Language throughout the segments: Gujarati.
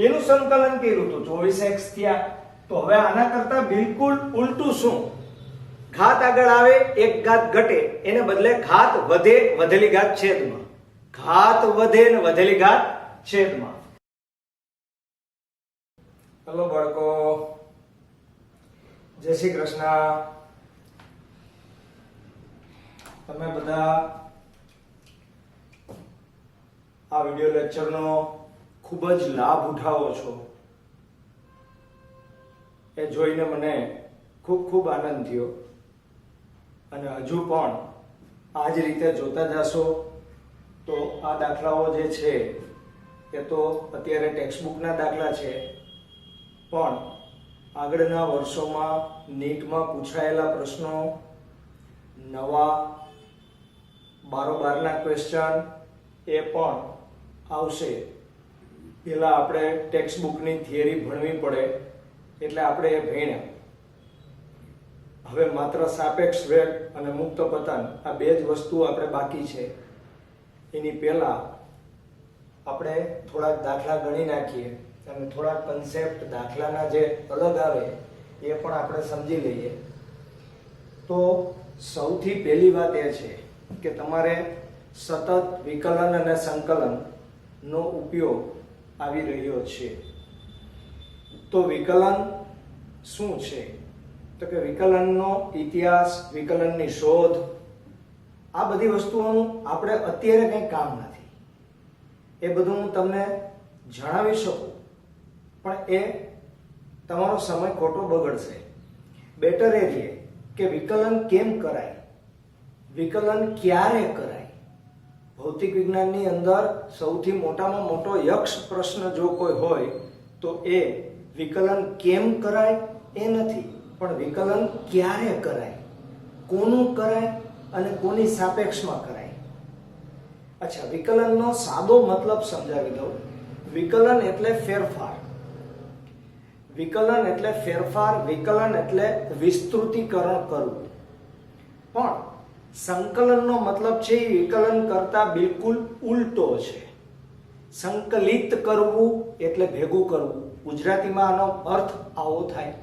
એનું સંકલન કર્યું તો 24x થયા. તો હવે આના કરતા બિલકુલ ઉલટું શું? ઘાત આગળ આવે, એક ઘાત ઘટે, એને બદલે ઘાત વધે, વધેલી ઘાત છેદમાં. ઘાત વધે ને વધેલી ઘાત છેદમાં. હલો બાળકો, જય શ્રી કૃષ્ણ. તમે બધા આ વિડિયો લેક્ચરનો ખૂબ જ લાભ ઉઠાવો છો એ જોઈને મને ખૂબ ખૂબ આનંદ થયો. અને હજુ પણ આ જ રીતે જોતા જશો તો આ દાખલાઓ જે છે એ તો અત્યારે ટેક્સ્ટબુકના દાખલા છે, પણ આગળના વર્ષોમાં નીટમાં પૂછાયેલા પ્રશ્નો, નવા બારોબારના ક્વેશ્ચન એ પણ આવશે. પહેલાં આપણે ટેક્સ્ટબુકની થિયરી ભણવી પડે એટલે આપણે એ ભણ્યા. હવે માત્ર સાપેક્ષ વેગ અને મુક્ત પતન આ બે જ વસ્તુ આપણે બાકી છે. એની પહેલાં આપણે થોડાક દાખલા ગણી નાખીએ અને થોડાક કન્સેપ્ટ દાખલાના જે અલગ આવે એ પણ આપણે સમજી લઈએ. તો સૌથી પહેલી વાત એ છે કે તમારે સતત વિકલન અને સંકલનનો ઉપયોગ આવી રહ્યો છે. તો વિકલન શું છે? તો કે વિકલનનો ઇતિહાસ, વિકલનની શોધ, આ બધી વસ્તુઓનું આપણે અત્યારે કંઈ કામ નથી. એ બધું હું તમને જણાવી શકું, પણ એ તમારો સમય ખોટો બગડશે. બેટર એ રહે કે વિકલન કેમ કરાય, વિકલન ક્યારે કરાય. ભૌતિક વિજ્ઞાનની અંદર સૌથી મોટામાં મોટો યક્ષ પ્રશ્ન જો કોઈ હોય તો એ વિકલન કેમ કરાય એ નથી, પણ વિકલન ક્યારે કરાય, કોનું કરાય અને કોની સાપેક્ષમાં કરાય. અચ્છા, વિકલનનો સાદો મતલબ સમજાવી દઉં. વિકલન એટલે ફેરફાર. વિકલન એટલે ફેરફાર, વિકલન એટલે વિસ્તૃતીકરણ કરવું. પણ સંકલનનો મતલબ છે એ વિકલન કરતા બિલકુલ ઉલટો છે. સંકલિત કરવું એટલે ભેગું કરવું. ગુજરાતીમાં આનો અર્થ આવો થાય.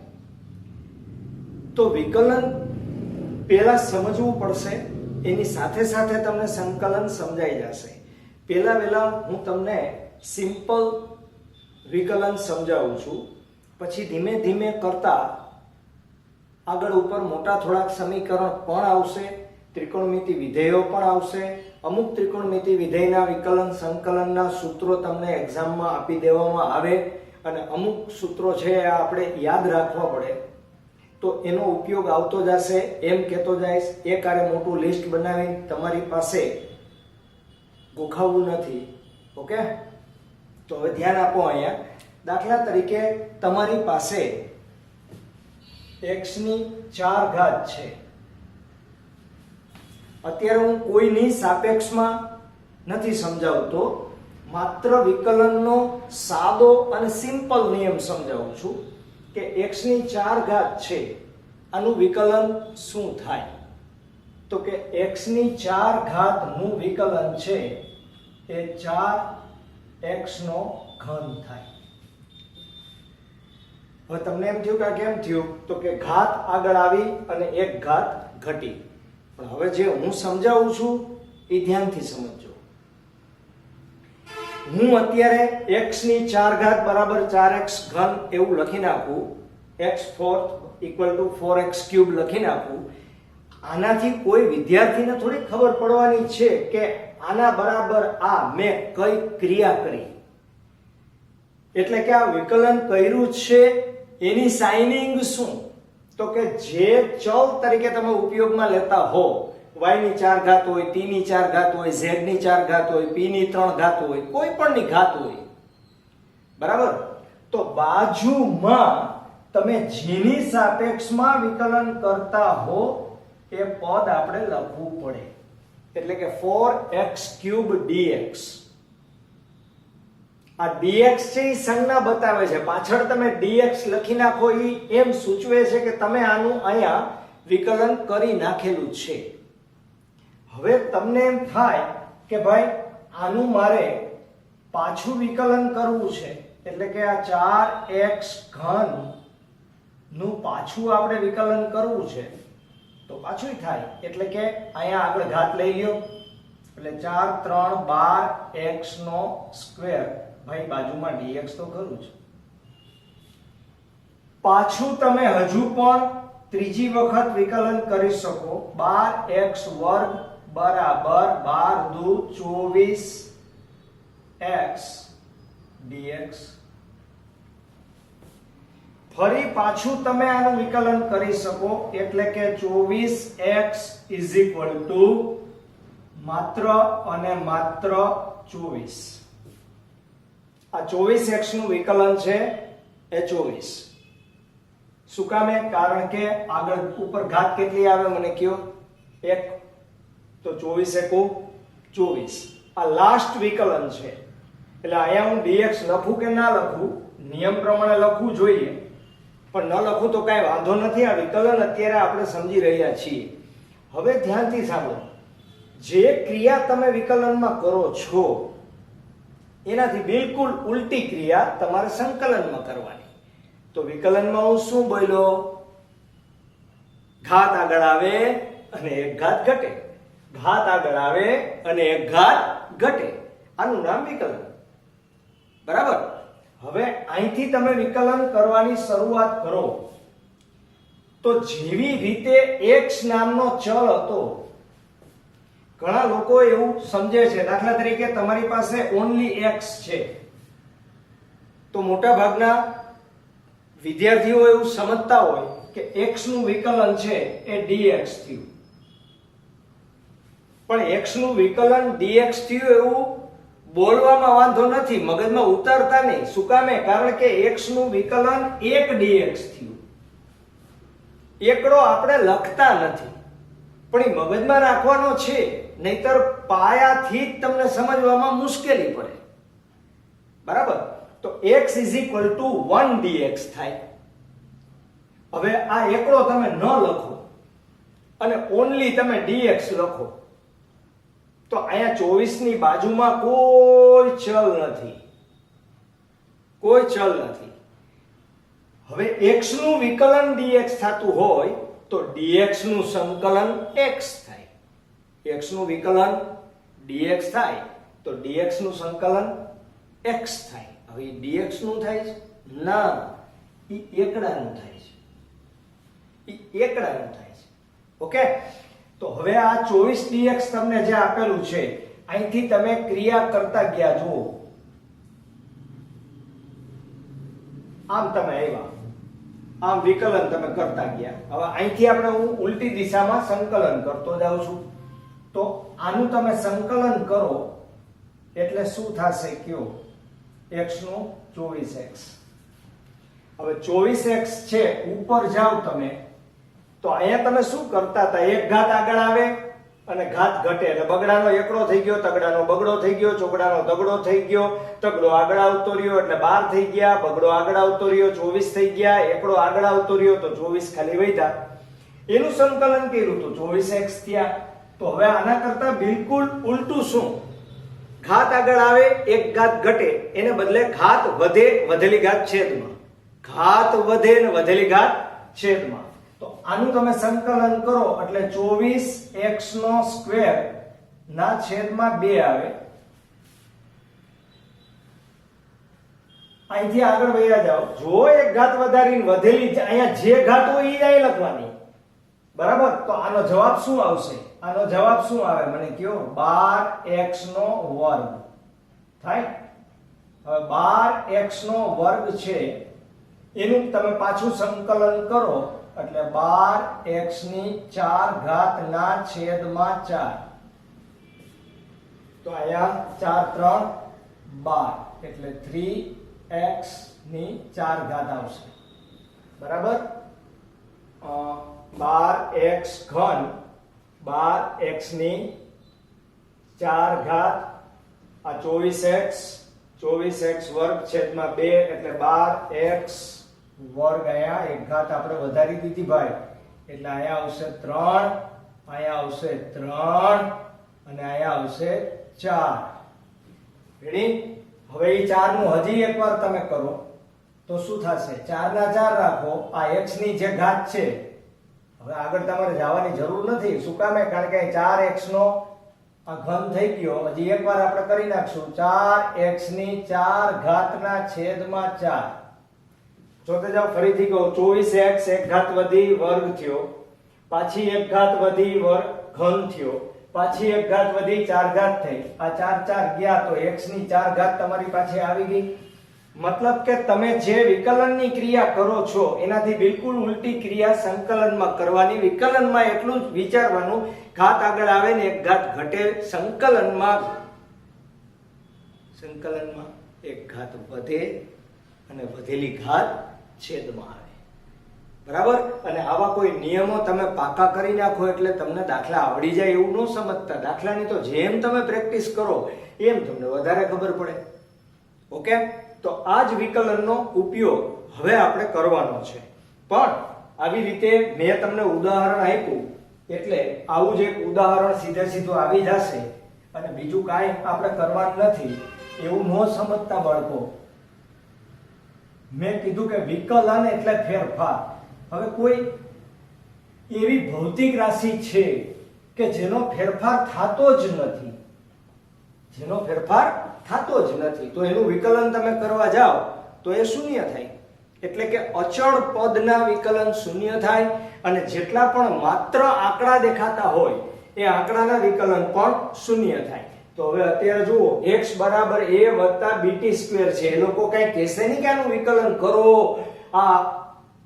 તો વિકલન પહેલા સમજવું પડશે, એની સાથે સાથે તમને સંકલન સમજાઈ જશે. પહેલા હું તમને સિમ્પલ વિકલન સમજાવું છું, પછી ધીમે ધીમે કરતા આગળ ઉપર મોટા થોડાક સમીકરણ પણ આવશે, ત્રિકોણમિતિ વિધેયો પણ આવશે. અમુક ત્રિકોણમિતિ વિધેયના વિકલન સંકલનના સૂત્રો તમને એક્ઝામમાં આપી દેવામાં આવે અને અમુક સૂત્રો છે આપણે યાદ રાખવા પડે. તો એનો ઉપયોગ આવતો જશે એમ કહેતો જઈશ. એક આરે મોટું લિસ્ટ બનાવી તમારી પાસે ગોખાવવું નથી. ઓકે, તો હવે ધ્યાન આપો. અહીંયા દાખલા તરીકે તમારી પાસે x ની 4 ઘાત છે. અત્યારે હું કોઈની સાપેક્ષમાં નથી સમજાવતો, માત્ર વિકલનનો સાદો અને સિમ્પલ નિયમ સમજાવું છું કે x ની 4 ઘાત છે, આનું વિકલન શું થાય? તો કે x ની 4 ઘાત નું વિકલન છે એ 4x નો ઘન થાય. હવે તમને એમ થયું કે આ કેમ થયું? તો કે ઘાત આગળ આવી અને એક ઘાત ઘટી. પણ હવે જે હું સમજાવું છું એ ધ્યાનથી સમજજો. હું અત્યારે x ની 4 ઘાત બરાબર 4x ઘન એવું લખી નાખું, x4 = 4x ક્યુબ લખી નાખું. આનાથી કોઈ વિદ્યાર્થીને થોડી ખબર પડવાની છે કે આના બરાબર આ મેં કઈ ક્રિયા કરી. એટલે કે આ વિકલન કર્યું છે એની સાઇનિંગ શું? તો કે જે ચલ તરીકે તમે ઉપયોગમાં લેતા હો, y ની 4 ઘાત હોય, t ની 4 ઘાત હોય, z ની 4 ઘાત હોય, p ની 3 ઘાત હોય, કોઈ પણની ઘાત હોય, બરાબર? તો બાજુમાં તમે જેની સાપેક્ષમાં વિકલન કરતા હો એ પદ આપણે લખવું પડે. એટલે કે 4x³ dx. આ dx છે એ સંજ્ઞા બતાવે છે. પાછળ તમે dx લખી નાખો એ એમ સૂચવે છે કે તમે આનું અહીંયા વિકલન કરી નાખેલું છે. હવે તમને એમ થાય કે ભાઈ આનું મારે પાછું વિકલન કરવું છે, એટલે કે આ 4x ઘન નું પાછું આપણે વિકલન કરવું છે તો પાછું થાય એટલે કે અહીંયા આગળ ઘાત લઈ લ્યો એટલે 4 3 12 x નો સ્ક્વેર ભાઈ બાજુમાં dx તો ખરું છે પાછું તમે હજુ પણ ત્રીજી વખત વિકલન કરી શકો 12x વર્ગ બરાબર 12 દુ 24x dx ફરી પાછું તમે આનું વિકલન કરી શકો એટલે કે 24x માત્ર અને માત્ર 24 આ 24x નું વિકલન છે એ 24 શું કામે કારણ કે આગળ ઉપર ઘાત કેટલી આવે મને કયો 1 તો 24 એકુ 24 આ લાસ્ટ વિકલન છે એટલે અહીંયા હું dx લખું કે ના લખું નિયમ પ્રમાણે લખવું જોઈએ પણ ન લખું તો કાંઈ વાંધો નથી આ વિકલન અત્યારે આપણે સમજી રહ્યા છીએ હવે ધ્યાનથી સાંભળો જે ક્રિયા તમે વિકલનમાં કરો છો એનાથી બિલકુલ ઉલટી ક્રિયા તમારે સંકલનમાં કરવાની તો વિકલનમાં હું શું બોલ્યો ઘાત આગળ આવે અને એક ઘાત ઘટે ઘાત આગળ આવે અને એક ઘાત ઘટે આનું નામ વિકલન બરાબર હવે અહીંથી તમે વિકલન કરવાની શરૂઆત કરો તો જેવી રીતે x નામનો ચલ હતો ઘણા લોકો એવું સમજે છે દાખલા તરીકે તમારી પાસે ઓન્લી x છે તો મોટા ભાગના વિદ્યાર્થીઓ એવું સમજતા હોય કે x નું વિકલન છે એ dx થયું પણ x નું વિકલન dx થયું એવું બોલવામાં વાંધો નથી મગજમાં ઉતારતા નહીં શું કામે કારણ કે x નું વિકલન 1 dx થયું એકડો આપણે લખતા નથી પણ એ મગજમાં રાખવાનો છે નહીતર પાયાથી જ તમને સમજવામાં મુશ્કેલી પડે બરાબર તો x 1 dx થાય હવે આ એકડો તમે ન લખો અને ઓન્લી તમે dx લખો તો અહીંયા 24 ની બાજુમાં કોઈ ચલ નથી હવે x નું વિકલન dx થતું હોય તો dx નું સંકલન x થાય x નું વિકલન dx થાય તો dx નું સંકલન x થાય હવે dx નું થાય છે ના ઈ એકડાનું થાય છે ઓકે તો હવે આ 24 dx તમને જે આપેલું છે અહીંથી તમે ક્રિયા કરતા ગયા જુઓ આમ તમે આવ્યા આમ વિકલન તમે કરતા ગયા હવે અહીંથી આપણે હું ઉલટી દિશામાં સંકલન કરતો જાઉં છું તો આનું તમે સંકલન કરો એટલે શું થશે કયો x નું 24x હવે 24x છે ઉપર જાવ તમે તો અહીંયા તમે શું કરતા હતા એક ઘાત આગળ આવે અને ઘાત ઘટે એટલે બગડાનો એકડો થઈ ગયો તગડાનો બગડો થઈ ગયો ચોકડાનો તગડો થઈ ગયો તગડો આગળ આવતો રહ્યો એટલે 12 થઈ ગયા બગડો આગળ આવતો રહ્યો 24 થઈ ગયા એકડો આગળ આવતો રહ્યો તો 24 ખાલી વધ્યા એનું સંકલન કર્યું તો 24x થયા તો હવે આના કરતા બિલકુલ ઉલટું શું ઘાત આગળ આવે એક ઘાત ઘટે એને બદલે ઘાત વધે વધેલી ઘાત છેદમાં ઘાત વધે ને વધેલી ઘાત છેદમાં તો આનું તમે સંકલન કરો એટલે 24x નો સ્ક્વેર ના છેદમાં 2 આવે અહીંથી આગળ વયા જાઓ જો એક ઘાત વધારીને વધેલી અહીંયા જે ઘાત હોય એ અહીં લખવાની બરાબર તો આનો જવાબ શું આવશે આનો જવાબ શું આવે મને કયો 12x નો વર્ગ થાય હવે 12x નો વર્ગ છે એનું તમે પાછું સંકલન કરો એટલે 12x ની 4 ઘાત ના છેદમાં 4 તો અહીંયા 4 3 12 એટલે 3x ની 4 ઘાત આવશે બરાબર 12x ઘન 12x ની 4 ઘાત આ 24x વર્ગ છેદમાં 2 એટલે 12x વર્ગ અહીંયા એક ઘાત આપણે વધારી દીધી ભાઈ એટલે અહીંયા આવશે 3 અહીંયા આવશે 3 અને અહીંયા આવશે 4 રેડી હવે એ 4 નું હજી એકવાર તમે કરો તો શું થશે? 4 ના 4 રાખો, આ x ની જે ઘાત છે, હવે આગળ તમારે જવાની જરૂર નથી. શું કામે? કારણ કે 4x નો આ ઘન થઈ ગયો. હજી એકવાર આપણે કરી નાખશું, 4x ની 4 ઘાતના છેદમાં 4. જોતે જાઓ, ફરીથી કહું, 24x એક ઘાત વધી વર્ગ થયો, પાછી એક ઘાત વધી વર્ગ ઘન થયો, પાછી એક ઘાત વધી 4 ઘાત થઈ. આ 4 4 ગયા તો x ની 4 ઘાત તમારી પાસે આવી ગઈ. મતલબ કે તમે જે વિકલનની ક્રિયા કરો છો એનાથી બિલકુલ ઉલટી ક્રિયા સંકલનમાં કરવાની. વિકલનમાં એટલું જ વિચારવાનું, ઘાત આગળ આવે ને એક ઘાત ઘટે. સંકલનમાં એક ઘાત વધે અને વધેલી ઘાત છેદમાં આવે. બરાબર? અને આવા કોઈ નિયમો તમે પાકા કરી નાખો એટલે તમને દાખલા આવડી જાય એવું ન સમજતા. દાખલાની તો જેમ તમે પ્રેક્ટિસ કરો એમ તમને વધારે ખબર પડે. ઓકે? તો આ જ વિકલનનો ઉપયોગ હવે આપણે કરવાનો છે. પણ આવી રીતે મેં તમને ઉદાહરણ આપ્યું એટલે આવું જ એક ઉદાહરણ સીધે સીધું આવી જશે અને બીજું કાંઈ આપણે કરવાનું નથી એવું ન સમજતા બાળકો. મેં કીધું કે વિકલન એટલે ફેરફાર. હવે કોઈ એવી ભૌતિક રાશિ છે કે જેનો ફેરફાર થતો જ નથી, જેનો ફેરફાર થતો જ નથી, તો એનું વિકલન તમે કરવા જાઓ તો એ શૂન્ય થાય. એટલે કે અચળ પદના વિકલન શૂન્ય થાય અને જેટલા પણ માત્ર આંકડા દેખાતા હોય એ આંકડાના વિકલન પણ શૂન્ય થાય. તો હવે અત્યારે જુઓ, x બરાબર a + bt² છે. એ લોકો કઈ કહેશે નહીં કે આનું વિકલન કરો, આ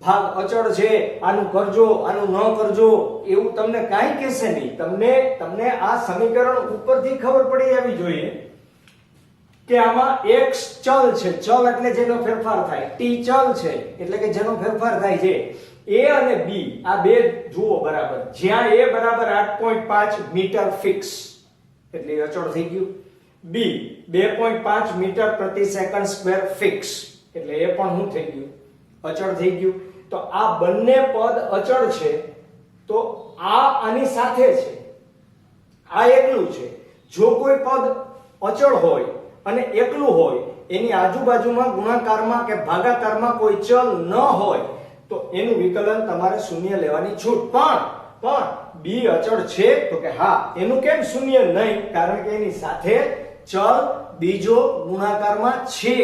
ભાગ અચળ છે, આનું કરજો, આનું ન કરજો, એવું તમને કાંઈ કહેશે નહીં. તમને આ સમીકરણ ઉપરથી ખબર પડી જવી જોઈએ કે આમાં x ચલ છે. ચલ એટલે જેનો ફેરફાર થાય. t ચલ છે એટલે કે જેનો ફેરફાર થાય છે. a અને b આ બે જુઓ બરાબર. જ્યાં a બરાબર 8.5 મીટર ફિક્સ એટલે અચળ થઈ ગયું. b 2.5 મીટર પ્રતિ સેકન્ડ સ્ક્વેર ફિક્સ એટલે એ પણ શું થઈ ગયું? અચળ થઈ ગયું. તો આ બંને પદ અચળ છે તો આ આની સાથે છે, આ એકલું છે. જો કોઈ પદ અચળ હોય અને એકલું હોય, એની આજુબાજુમાં ગુણાકારમાં કે ભાગાકારમાં કોઈ ચલ ન હોય તો એનું વિકલન તમારે શૂન્ય લેવાની છૂટ. પણ b અચળ છે તો કે હા, એનું કેમ શૂન્ય નહીં? કારણ કે એની સાથે ચલ બીજો ગુણાકારમાં છે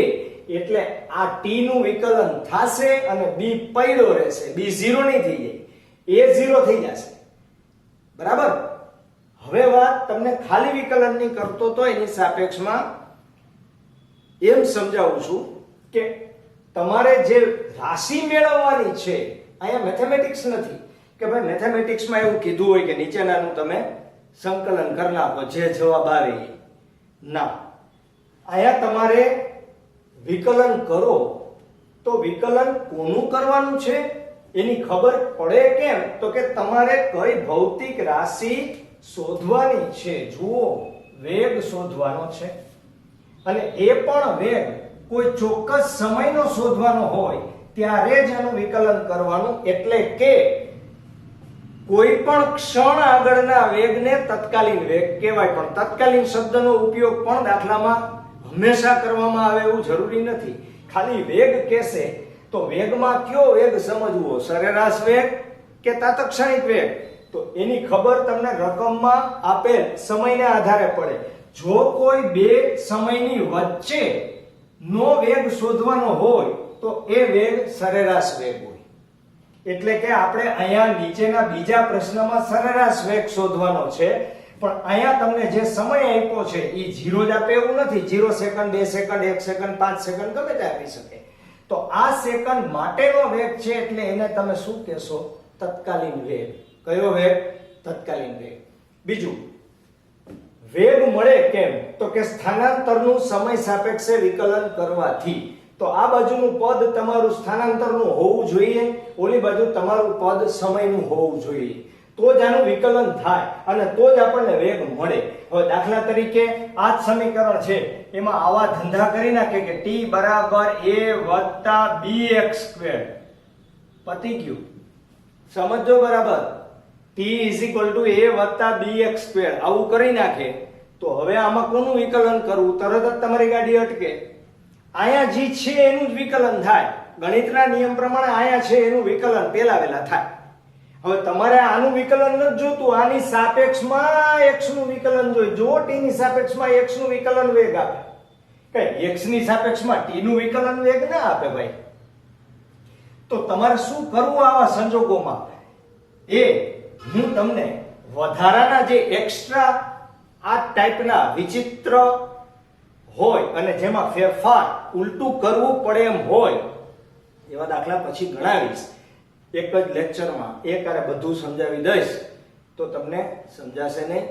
એટલે આ t નું વિકલન થશે અને b પડ્યો રહેશે. b 0 નહીં થઈ જાય, a 0 થઈ જશે. બરાબર? હવે વાત તમને ખાલી વિકલનની કરતો તો એની સાપેક્ષમાં એમ સમજાવું છું કે તમારે જે રાશિ મેળવવાની છે, અહીંયા મેથેમેટિક્સ નથી કે ભાઈ મેથેમેટિક્સમાં એવું કીધું હોય કે નીચેનાનું તમે સંકલન કરી નાખો જે જવાબ આવે એ. ના, અહીંયા તમારે વિકલન કરો તો વિકલન કોનું કરવાનું છે એની ખબર પડે કેમ? તો કે તમારે કઈ ભૌતિક રાશિ શોધવાની છે. જુઓ, વેગ શોધવાનો છે અને એ પણ વેગ કોઈ ચોક્કસ સમયનો શોધવાનો હોય ત્યારે જ એનું વિકલન કરવાનું. એટલે કે કોઈ પણ ક્ષણ આગળના વેગને તત્કાલીન વેગ કહેવાય. પણ તત્કાલીન શબ્દનો ઉપયોગ પણ દાખલામાં હંમેશા કરવામાં આવે એવું જરૂરી નથી. ખાલી વેગ કહેશે તો વેગમાં કયો વેગ સમજવો? સરેરાશ વેગ કે તાત્ક્ષણિક વેગ? તો એની ખબર તમને રકમમાં આપેલ સમયના આધારે પડે. જો કોઈ બે સમયની વચ્ચે નો વેગ શોધવાનો હોય તો એ વેગ સરેરાશ વેગ હોય. એટલે કે આપણે અહીંયા નીચેના બીજા પ્રશ્નમાં સરેરાશ વેગ શોધવાનો છે, પણ અહીંયા તમને જે સમય આપ્યો છે એ 0 જ આપે એવું નથી. 0 સેકન્ડ, 2 સેકન્ડ, 1 સેકન્ડ, 5 સેકન્ડ ગમે તે આપી શકે. તો આ સેકન્ડ માટેનો વેગ છે એટલે એને તમે શું કહેશો? તત્કાલીન વેગ. કયો વેગ? તત્કાલીન વેગ. બીજું, વેગ મળે કેમ? તો કે સ્થાનાંતરનું સમય સાપેક્ષે વિકલન કરવાથી. તો આ બાજુનું પદ તમારું સ્થાનાંતરનું હોવું જોઈએ, ઓલી બાજુ તમારું પદ સમયનું હોવું જોઈએ, તો જ આનું વિકલન થાય અને તો જ આપણને વેગ મળે. હવે દાખલા તરીકે આ જ સમીકરણ છે, એમાં આવા ધંધા કરી નાખે કે t બરાબર a + bx². પતી ગયું. સમજો બરાબર? t = a + bx². આવું કરી નાખે તો હવે આમાં કોનું વિકલન કરવું? તરત જ તમારી ગાડી અટકે. અહીંયા જી છે એનું જ વિકલન થાય. ગણિતના નિયમ પ્રમાણે અહીંયા છે એનું વિકલન પહેલા વહેલા થાય. હવે તમારે આનું વિકલન નથી જોતું, આની સાપેક્ષમાં x નું વિકલન જોઈએ. જો t ની સાપેક્ષમાં x નું વિકલન વેગ આપે, કઈ x ની સાપેક્ષમાં t નું વિકલન વેગ ના આપે ભાઈ, તો તમારે શું કરવું આવા સંજોગોમાં? એ હું તમને વધારાના જે એક્સ્ટ્રા આ ટાઈપના વિચિત્ર હોય અને જેમાં ફેરફાર ઉલટું કરવું પડે એમ હોય એવા દાખલા પછી ગણાવીશ. એક જ લેક્ચરમાં એકારે બધું સમજાવી દઈશ તો તમને સમજાશે નહીં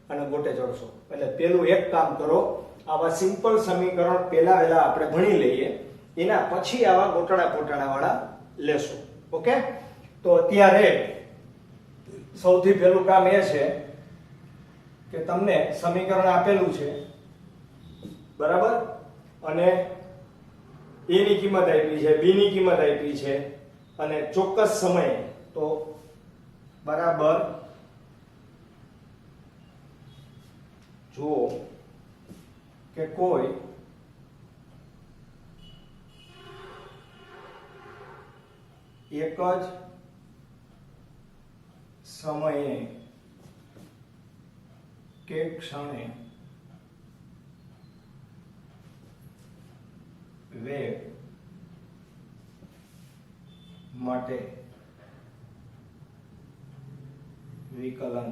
અને ગોટે ચડશો. એટલે પેલું એક કામ કરો, આવા સિમ્પલ સમીકરણ પહેલા વહેલા આપણે ભણી લઈએ, એના પછી આવા ગોટાળા પોટાળા વાળા લેશું. ઓકે, તો અત્યારે સૌથી પહેલું કામ એ છે કે તમને સમીકરણ આપેલું છે, બરાબર, અને a ની કિંમત આપી છે, b ની કિંમત આપી છે, અને ચોક્કસ સમયે તો બરાબર જુઓ કે કોઈ એક જ સમયે કે ક્ષણે વેગ માટે વિકલન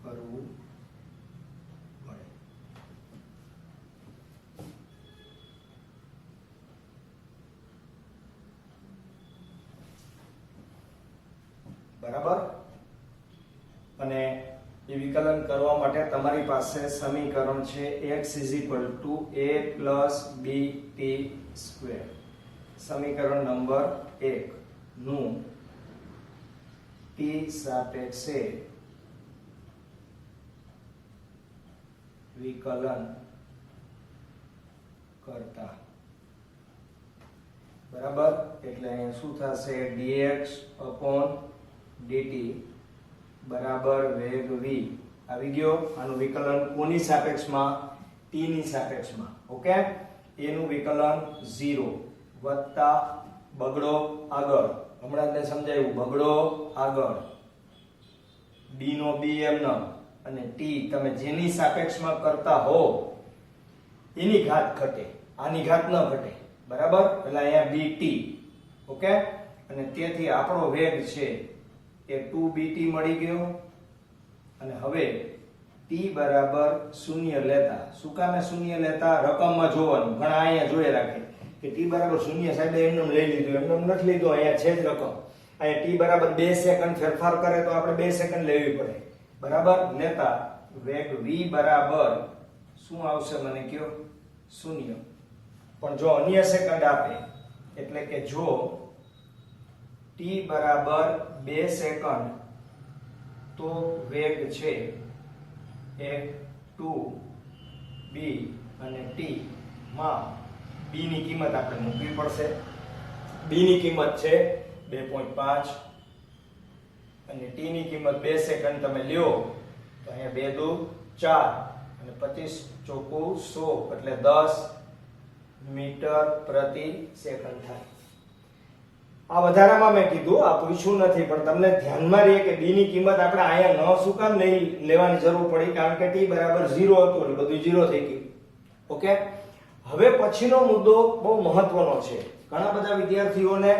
કરવું પડે. બરાબર, અને એ વિકલન કરવા માટે તમારી પાસે સમીકરણ છે x a + bt². સમીકરણ નંબર 1 નું t સાપેક્ષે વિકલન કરતા, બરાબર, એટલે અહીંયા શું થશે? dx/dt બરાબર વેગ v આવી ગયો. આનું વિકલન કોની સાપેક્ષમાં? t ની સાપેક્ષમાં. ઓકે, એનું વિકલન 0 વત્તા બગડો આગળ, હમણાં જ સમજાવ્યું, બગડો આગળ, b નો b એમનો, અને t તમે જેની સાપેક્ષમાં કરતા હો એની ઘાત ઘટે, આની ઘાત ન ઘટે, બરાબર, એટલે અહીંયા bt. ઓકે, અને તેથી આપણો વેગ છે એ 2bt મળી ગયો. અને હવે t બરાબર 0 લેતા, શું કામે 0 લેતા? રકમમાં જોવાનું. ઘણા અહીંયા જોઈ રાખે કે t બરાબર 0 સાહેબ એમને લઈ લીધું, એમને નથી લીધું, અહીંયા છે જ રકમ. અહીંયા t બરાબર 2 સેકન્ડ ફેરફાર કરે તો આપણે 2 સેકન્ડ લેવી પડે, બરાબર. લેતા વેગ v બરાબર શું આવશે મને કયો? 0. પણ જો અન્ય સેકન્ડ આપે, એટલે કે જો t બરાબર 2 સેકન્ડ તો વેગ છે એ 2b અને t માં b ની કિંમત આપણે મૂકવી પડશે. b ની કિંમત છે 2.5 અને t ની કિંમત 2 સેકન્ડ તમે લ્યો તો અહીંયા 2 દુ 4 અને 25 ચોકું 100 એટલે 10 મીટર પ્રતિ સેકન્ડ થાય. આ વધારામાં મેં કીધું, આ પૂછ્યું નથી, પણ તમને ધ્યાનમાં રહે કે b ની કિંમત આપણે અહીંયા ન શું કામ નહીં લેવાની જરૂર પડી? કારણ કે t બરાબર 0 હતું એટલે બધું 0 થઈ ગયું. ઓકે, હવે પછીનો મુદ્દો બહુ મહત્વનો છે. ઘણા બધા વિદ્યાર્થીઓને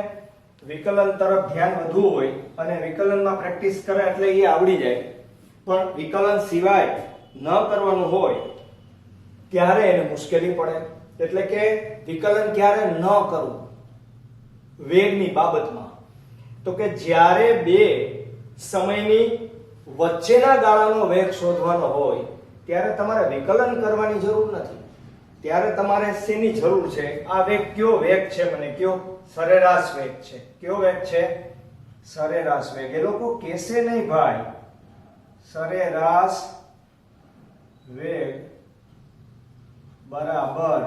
વિકલન તરફ ધ્યાન વધુ હોય અને વિકલનમાં પ્રેક્ટિસ કરે એટલે એ આવડી જાય, પણ વિકલન સિવાય ન કરવાનું હોય ત્યારે એને મુશ્કેલી પડે. એટલે કે વિકલન ક્યારે ન કરવું વેગની બાબતમાં? તો કે જ્યારે બે સમયની વચ્ચેના ગાળાનો વેગ શોધવાનો હોય ત્યારે તમારે વિકલન કરવાની જરૂર નથી. ત્યારે તમારે શેની જરૂર છે? આ વેગ કયો વેગ છે મને કયો? સરેરાશ વેગ છે. કયો વેગ છે? સરેરાશ વેગ. એ લોકો કહેશે નહીં ભાઈ સરેરાશ વેગ બરાબર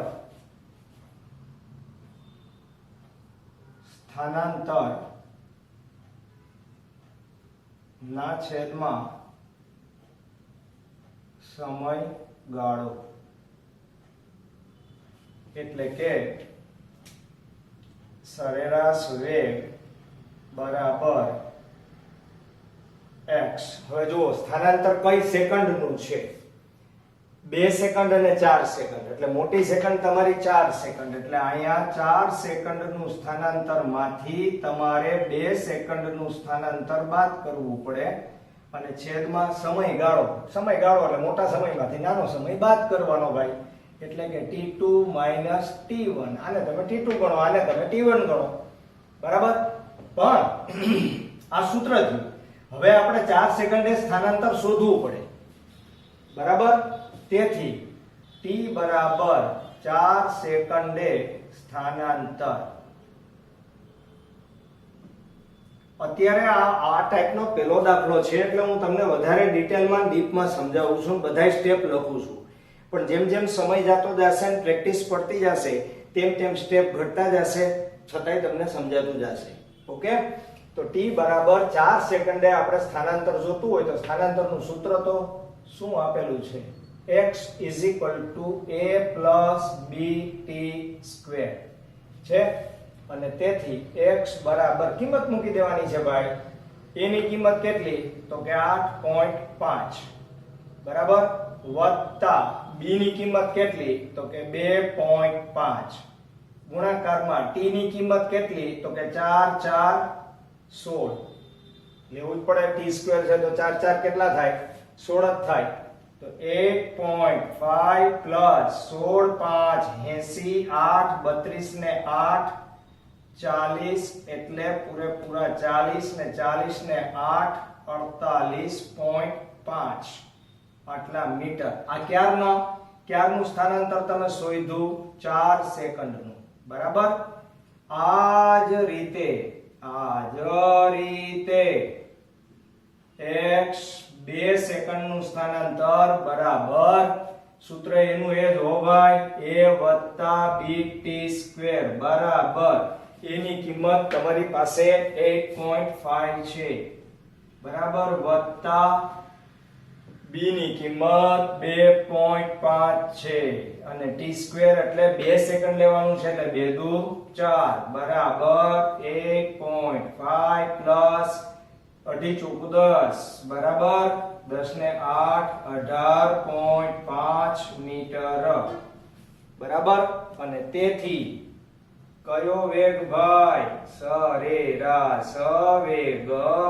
સ્થાનાંતર ના છેદમાં સમયગાળો. એટલે કે સરેરાશ વેગ બરાબર x. હવે જુઓ સ્થાનાંતર કઈ સેકન્ડનું છે? 2 સેકન્ડ અને 4 સેકન્ડ. એટલે મોટી સેકન્ડ તમારી 4 સેકન્ડ. એટલે અહીંયા 4 સેકન્ડનું સ્થાનાંતર માંથી તમારે 2 સેકન્ડનું સ્થાનાંતર બાદ કરવું પડે અને છેદમાં સમયગાળો એટલે મોટા સમયમાંથી નાનો સમય બાદ કરવાનો ભાઈ. એટલે કે t2 t1. આને તમે t2 ગણો, આને તમે t1 ગણો. બરાબર? પણ આ સૂત્ર થયું. હવે આપણે 4 સેકન્ડે સ્થાનાંતર શોધવું પડે. બરાબર? તેથી t બરાબર 4 સેકન્ડે સ્થાનાંતર. અત્યારે આ ટાઈપનો પહેલો દાખલો છે એટલે હું તમને વધારે ડિટેલમાં ડીપમાં સમજાવું છું, બધાય સ્ટેપ લખું છું. પણ જેમ જેમ સમય જતો જશે ને પ્રેક્ટિસ પડતી જશે તેમ તેમ સ્ટેપ ઘટતા જશે, છતાંય તમને સમજાતું જશે. ઓકે? તો t બરાબર 4 સેકન્ડે આપણે સ્થાનાંતર જોતું હોય તો સ્થાનાંતરનું સૂત્ર તો શું આપેલું છે? x a + bt² છે. અને તેથી x બરાબર કિંમત મૂકી દેવાની છે ભાઈ. a ની કિંમત કેટલી? તો કે 8.5. બરાબર? વત્તા b ની કિંમત કેટલી? તો કે 2.5. ગુણાકારમાં t ની કિંમત કેટલી? તો કે 4 4 16. લેવું જ પડે, t² છે તો 4 4 કેટલા થાય? 16 જ થાય. તો 8.5 + 16 5 80 8 32 ને 8 40 એટલે પૂરેપૂરા 40 ને 40 ને 8 48.5 આટલા મીટર. આ ક્યારનું સ્થાનાંતર તમે શોધ્યું? 4 સેકન્ડનું. બરાબર? આ જ રીતે x 2 સેકન્ડનું સ્થાનાંતર બરાબર સૂત્ર એનું એ જ હો ભાઈ, a + bt² બરાબર a ની કિંમત તમારી પાસે 8.5 છે. બરાબર? વત્તા b ની કિંમત 2.5 છે અને t² એટલે 2 સેકન્ડ લેવાનું છે એટલે 2 દુ 4 બરાબર 8.5 પ્લસ 8 ચોક 10 બરાબર 10 ને 8 18.5 મીટર. બરાબર? અને તેથી કયો વેગ ભાઈ? સરેરાશ વેગ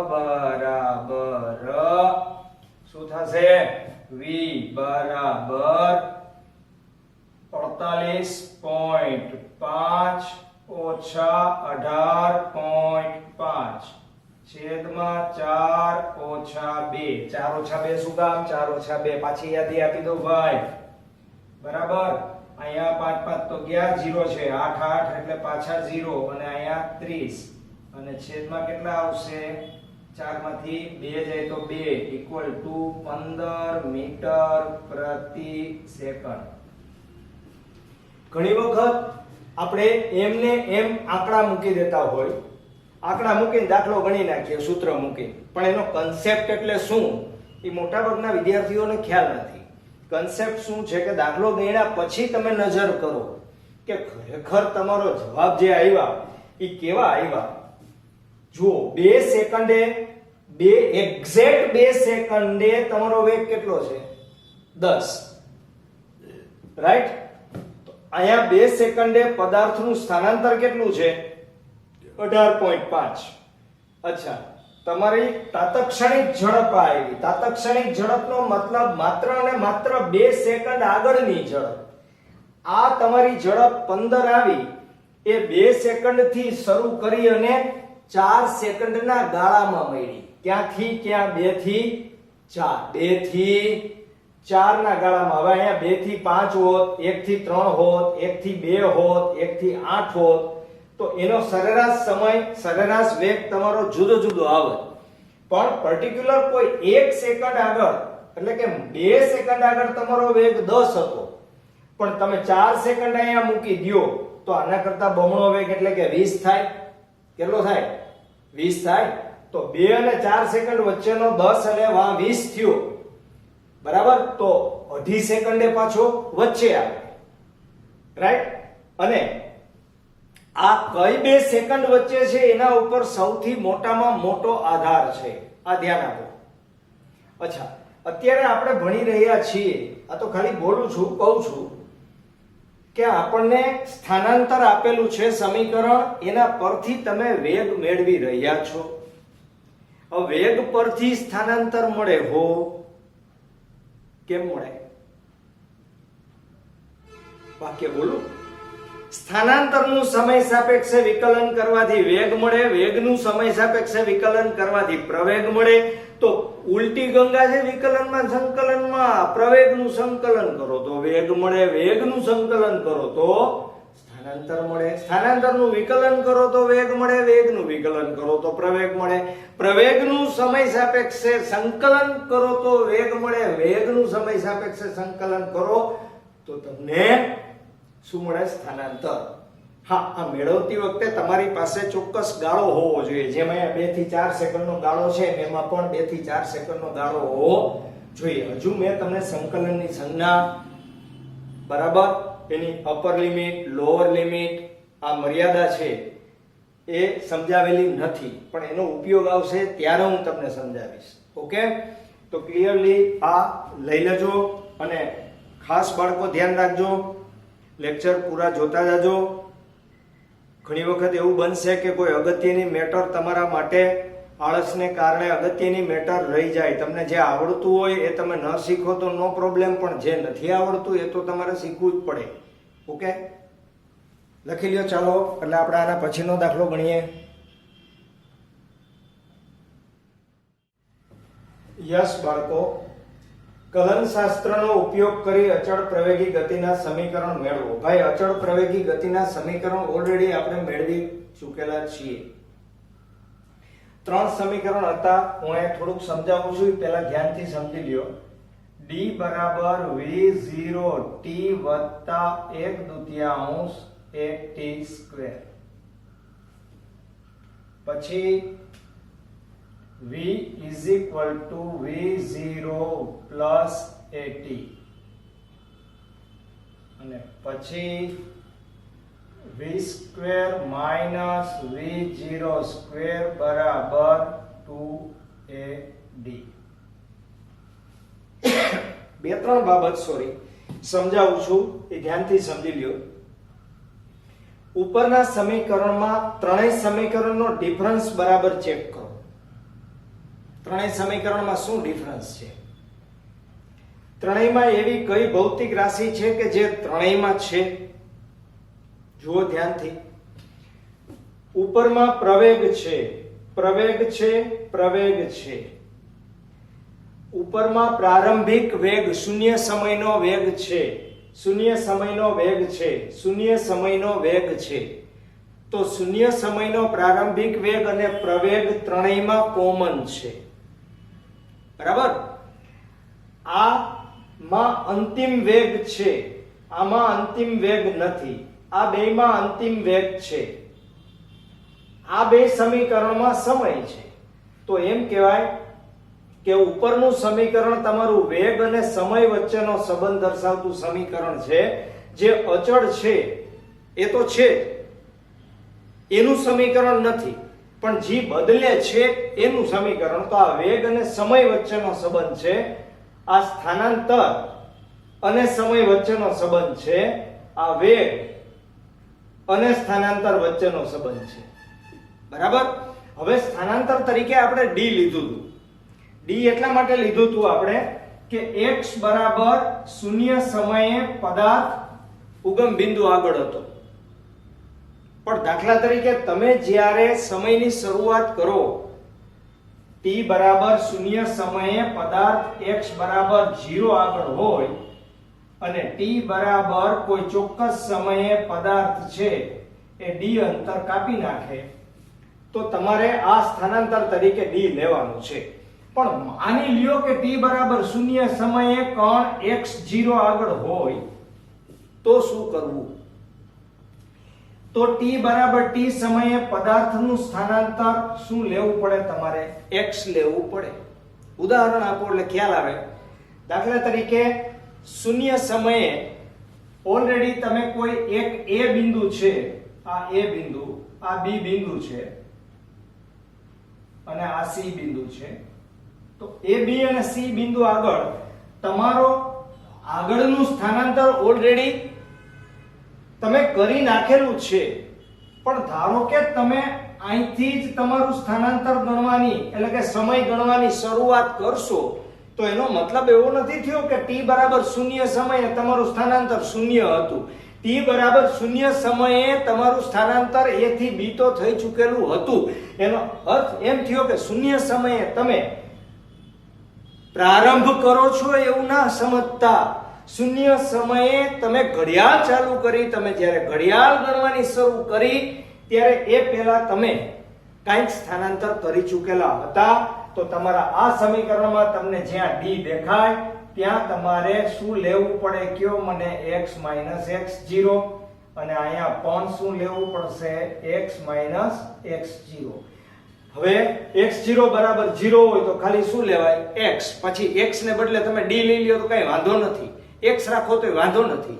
બરાબર શું થશે? v બરાબર 48.5 ઓછા 18.5 છેદમાં 4 ઓછા 2. 4 ઓછા 2 શું કામ? 4 ઓછા 2 પાછી યાદી આપી દો ભાઈ. બરાબર? અહીંયા 5 5 તો ગયા, 0 છે, 8 8 એટલે પાછા 0 અને અહીંયા 30 અને છેદમાં કેટલા આવશે? 4 માંથી 2 જાય તો 2 = 15 મીટર પ્રતિ સેકન્ડ. ઘણી વખત આપણે એમને એમ આંકડા મૂકી દેતા હોય, આંકડા મૂકીને દાખલો ગણી નાખીએ સૂત્ર મૂકીને, પણ એનો કન્સેપ્ટ એટલે શું એ મોટાભાગના વિદ્યાર્થીઓને ખ્યાલ નથી. કન્સેપ્ટ શું છે કે દાખલો ગણ્યા પછી તમે નજર કરો કે ખરેખર તમારો જવાબ જે આવ્યા એ કેવા આવ્યા. જુઓ 2 સેકન્ડે એક્ઝેક્ટ 2 સેકન્ડે તમારો વેગ કેટલો છે? 10. રાઈટ? અહીંયા 2 સેકન્ડે પદાર્થનું સ્થાનાંતર કેટલું છે? 18.5. અચ્છા, તમારી તાત્ક્ષણિક ઝડપ આવી. તાત્ક્ષણિક ઝડપનો મતલબ માત્ર અને માત્ર 2 સેકન્ડ આગળની ઝડપ. આ તમારી ઝડપ 15 આવી એ 2 સેકન્ડ થી શરૂ કરી અને 4 સેકન્ડના ગાળામાં મળી. ક્યાંથી ક્યાં? 2 થી 4. 2 થી 4 ના ગાળામાં. હવે અહીંયા 2 થી 5 હોત, 1 થી 3 હોત, 1 થી 2 હોત, 1 થી 8 હોત તો એનો સરેરાશ સમય, સરેરાશ વેગ તમારો જુદો જુદો આવત. પણ પર્ટિક્યુલર કોઈ 1 સેકન્ડ આગળ એટલે કે 2 સેકન્ડ આગળ તમારો વેગ 10 હતો પણ તમે 4 સેકન્ડ અહીંયા મૂકી દયો તો આના કરતા બમણો વેગ એટલે કે 20 થાય. કેટલો થાય? 20 થાય. તો 2 અને 4 સેકન્ડ વચ્ચેનો 10 એટલે 20 થયો. બરાબર? તો 2.5 સેકન્ડે પાછો વચ્ચે આવે. રાઈટ? અને આ કઈ બે સેકન્ડ વચ્ચે છે એના ઉપર સૌથી મોટામાં મોટો આધાર છે. આ ધ્યાન આપો. અચ્છા, અત્યારે આપણે ભણી રહ્યા છીએ, આ તો ખાલી બોલું છું, કહું છું કે આપણને સ્થાનાંતર આપેલું છે સમીકરણ, એના પરથી તમે વેગ મેળવી રહ્યા છો. હવે વેગ પરથી સ્થાનાંતર મળે હો, કેમ મળે? વાક્ય બોલું. સ્થાનાંતરનું સમય સાપેક્ષે વિકલન કરવાથી વેગ મળે, વેગનું સમય સાપેક્ષે વિકલન કરવાથી પ્રવેગ મળે. તો ઉલટી ગંગા છે વિકલનમાં સંકલનમાં. પ્રવેગનું સંકલન કરો તો વેગ મળે, વેગનું સંકલન કરો તો સ્થાનાંતર મળે, સ્થાનાંતરનું વિકલન કરો તો વેગ મળે, વેગનું વિકલન કરો તો પ્રવેગ મળે, પ્રવેગનું સમય સાપેક્ષે સંકલન કરો તો વેગ મળે, વેગનું સમય સાપેક્ષે સંકલન કરો તો તમને શું મળે? સ્થાનાંતર. હા, આ મેળવતી વખતે તમારી પાસે ચોક્કસ ગાળો હોવો જોઈએ. જેમ અહીંયા 2 થી 4 સેકન્ડનો ગાળો છે એમાં પણ 2 થી 4 સેકન્ડનો ગાળો હોવો જોઈએ. હજુ મેં તમને સંકલનની સંજ્ઞા, બરાબર, એની અપર લિમિટ, લોઅર લિમિટ, આ મર્યાદા છે એ સમજાવેલી નથી, પણ એનો ઉપયોગ આવશે ત્યારે હું તમને સમજાવીશ. ઓકે, તો ક્લિયરલી આ લઈ લેજો અને ખાસ બાળકો ધ્યાન રાખજો, લેક્ચર પૂરા જોતા જાજો. ઘણી વખત એવું બનશે કે કોઈ અગત્યની મેટર તમારા માટે આળસને કારણે અગત્યની મેટર રહી જાય. તમને જે આવડતું હોય એ તમે ન શીખો તો નો પ્રોબ્લેમ, પણ જે નથી આવડતું એ તો તમારે શીખવું જ પડે. ઓકે, લખી લ્યો. ચાલો, એટલે આપણે આના પછીનો દાખલો ગણીએ. યસ બાળકો, કલનશાસ્ત્રનો ઉપયોગ કરી અચળ પ્રવેગી ગતિના સમીકરણ મેળવો. ભાઈ, અચળ પ્રવેગી ગતિના સમીકરણ ઓલરેડી આપણે મેળવી ચૂકેલા છીએ. 3 સમીકરણ હતા. હું અહીંયા થોડુંક સમજાવું છું, પહેલા ધ્યાનથી સમજી લ્યો. d બરાબર v0t વત્તા 1/2 at સ્ક્વેર, પછી v is equal to v0 plus at, અને પછી v square minus v0 square બરાબર 2ad. 2-3 બાબત સમજાવું છું, એ ધ્યાનથી સમજી લ્યો. ઉપરના સમીકરણમાં ત્રણેય સમીકરણનો ડિફરન્સ બરાબર ચેક કરો. ત્રણેય સમીકરણમાં શું ડિફરન્સ છે? ત્રણેયમાં એવી કઈ ભૌતિક રાશિ છે કે જે ત્રણેયમાં છે? જુઓ ધ્યાનથી. ઉપરમાં પ્રવેગ છે, પ્રવેગ છે, પ્રવેગ છે. ઉપરમાં પ્રારંભિક વેગ, શૂન્ય સમયનો વેગ છે, શૂન્ય સમયનો વેગ છે, શૂન્ય સમયનો વેગ છે. તો શૂન્ય સમયનો પ્રારંભિક વેગ અને પ્રવેગ ત્રણેયમાં કોમન છે, બરાબર? આમાં અંતિમ વેગ છે, આમાં અંતિમ વેગ નથી. આ બેયમાં અંતિમ વેગ છે. આ બે સમીકરણમાં સમય છે. તો એમ કહેવાય કે ઉપરનું સમીકરણ તમારું વેગ અને સમય વચ્ચેનો સંબંધ દર્શાવતું સમીકરણ છે. જે અચળ છે એ તો છે, એનું સમીકરણ નથી, પણ જે બદલે છે એનું સમીકરણ. તો આ વેગ અને સમય વચ્ચેનો સંબંધ છે. આ સ્થાનાંતર અને સમય વચ્ચેનો સંબંધ છે. આ વેગ અને સ્થાનાંતર વચ્ચેનો સંબંધ છે, બરાબર? હવે સ્થાનાંતર તરીકે આપણે ડી લીધું હતું. ડી એટલા માટે લીધું હતું આપણે કે x બરાબર 0 સમયે પદાર્થ ઉગમ બિંદુ આગળ હતો. પણ દાખલા તરીકે તમે જ્યારે સમયની શરૂઆત કરો, t બરાબર 0 સમયે પદાર્થ x બરાબર 0 આગળ હોય અને t બરાબર કોઈ ચોક્કસ સમયે પદાર્થ છે એ d અંતર કાપી નાખે, તો તમારે આ સ્થાનાંતર તરીકે d લેવાનું છે. પણ માની લ્યો કે t બરાબર 0 સમયે કણ x0 આગળ હોય તો શું કરવું? તો t બરાબર t સમયે પદાર્થનું સ્થાનાંતર શું લેવું પડે? તમારે x લેવું પડે. ઉદાહરણ આપો એટલે ખ્યાલ આવે. દાખલા તરીકે 0 સમયે ઓલરેડી તમે કોઈ એક A બિંદુ છે, આ A બિંદુ, આ B બિંદુ છે અને આ C બિંદુ છે, તો A B અને C બિંદુ આગળ તમારો આગળનું સ્થાનાંતર ઓલરેડી તમે કરી નાખેલું છે, પણ ધારો કે તમે અહીંથી જ તમારું સ્થાનાંતર ગણવાની એટલે કે સમય ગણવાની શરૂઆત કરશો, તો એનો મતલબ એવો નથી થયો કે t બરાબર 0 સમયે તમારું સ્થાનાંતર 0 હતું. t બરાબર 0 સમયે તમારું સ્થાનાંતર a થી b તો થઈ ચૂકેલું હતું. એનો અર્થ એમ થયો કે 0 સમયે તમે પ્રારંભ કરો છો એવું ના સમજતા. 0 સમયે તમે ઘડિયાળ ચાલુ કરી, તમે જ્યારે ઘડિયાળ ગણવાની શરૂ કરી ત્યારે એ પહેલા તમે કાંઈક સ્થાનાંતર કરી ચૂકેલા હતા. તો તમારા આ સમીકરણમાં તમને જ્યાં d દેખાય ત્યાં તમારે શું લેવું પડે કયો મને? x - x0, અને અહીંયા પણ શું લેવું પડશે? x - x0. હવે x0 બરાબર 0 હોય તો ખાલી શું લેવાય? x. પછી x ને બદલે તમે d લઈ લ્યો તો કઈ વાંધો નથી, x રાખો તો વાંધો નથી.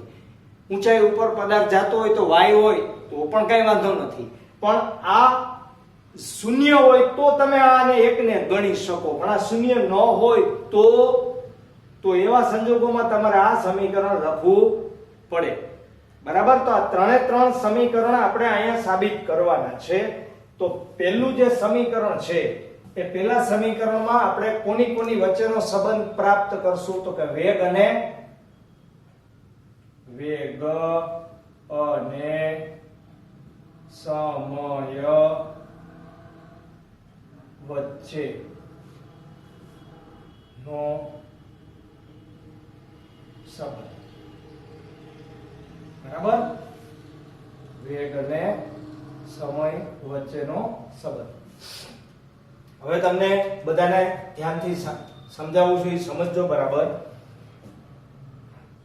ઊંચાઈ ઉપર પદાર્થ જાતો હોય તો y હોય તો પણ કઈ વાંધો નથી. પણ આ 0 હોય તો તમે આને 1 ને ગણી શકો, પણ આ 0 ન હોય તો એવા સંજોગોમાં તમારે આ સમીકરણ લખવું પડે. બરાબર? તો આ ત્રણે ત્રણ સમીકરણ આપણે અહીંયા સાબિત કરવાના છે. તો પહેલું જે સમીકરણ છે એ પહેલા સમીકરણમાં આપણે કોની કોની વચ્ચેનો સંબંધ પ્રાપ્ત કરશું? તો કે વેગ અને સમય વચ્ચે નો સંબંધ. બરાબર? વેગ અને સમય વચ્ચેનો સંબંધ. હવે તમને બધાને ધ્યાનથી સમજાવું છું, સમજજો બરાબર.